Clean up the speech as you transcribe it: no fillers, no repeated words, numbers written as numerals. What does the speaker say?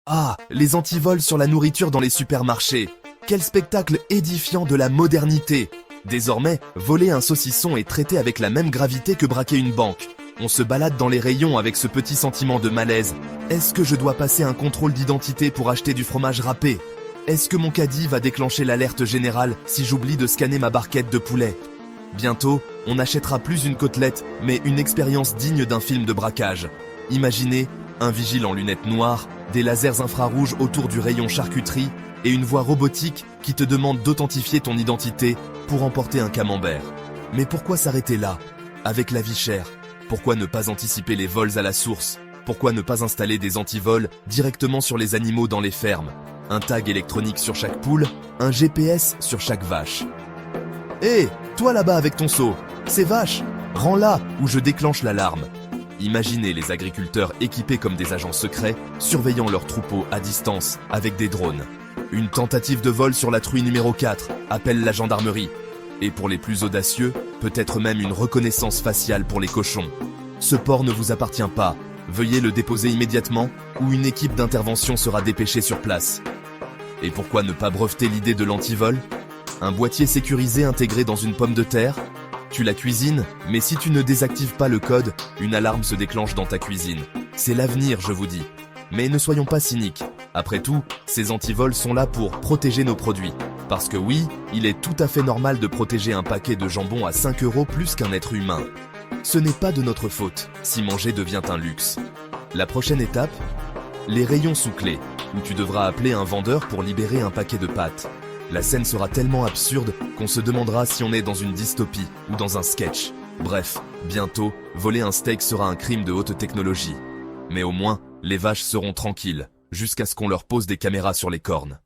Ah, les antivols sur la nourriture dans les supermarchés. Quel spectacle édifiant de la modernité. Désormais, voler un saucisson est traité avec la même gravité que braquer une banque. On se balade dans les rayons avec ce petit sentiment de malaise. Est-ce que je dois passer un contrôle d'identité pour acheter du fromage râpé? Est-ce que mon caddie va déclencher l'alerte générale si j'oublie de scanner ma barquette de poulet? Bientôt, on n'achètera plus une côtelette, mais une expérience digne d'un film de braquage. Imaginez, un vigile en lunettes noires, des lasers infrarouges autour du rayon charcuterie et une voix robotique qui te demande d'authentifier ton identité pour emporter un camembert. Mais pourquoi s'arrêter là? Avec la vie chère, pourquoi ne pas anticiper les vols à la source? Pourquoi ne pas installer des antivols directement sur les animaux dans les fermes? Un tag électronique sur chaque poule, un GPS sur chaque vache. Hé, toi là-bas avec ton seau, ces vaches, rends-la ou je déclenche l'alarme. Imaginez les agriculteurs équipés comme des agents secrets, surveillant leurs troupeaux à distance avec des drones. Une tentative de vol sur la truie numéro 4, appelle la gendarmerie. Et pour les plus audacieux, peut-être même une reconnaissance faciale pour les cochons. Ce porc ne vous appartient pas, veuillez le déposer immédiatement ou une équipe d'intervention sera dépêchée sur place. Et pourquoi ne pas breveter l'idée de l'antivol? Un boîtier sécurisé intégré dans une pomme de terre? Tu la cuisines, mais si tu ne désactives pas le code, une alarme se déclenche dans ta cuisine. C'est l'avenir, je vous dis. Mais ne soyons pas cyniques. Après tout, ces antivols sont là pour protéger nos produits. Parce que oui, il est tout à fait normal de protéger un paquet de jambon à 5 € plus qu'un être humain. Ce n'est pas de notre faute si manger devient un luxe. La prochaine étape? Les rayons sous clé, où tu devras appeler un vendeur pour libérer un paquet de pâtes. La scène sera tellement absurde qu'on se demandera si on est dans une dystopie ou dans un sketch. Bref, bientôt, voler un steak sera un crime de haute technologie. Mais au moins, les vaches seront tranquilles, jusqu'à ce qu'on leur pose des caméras sur les cornes.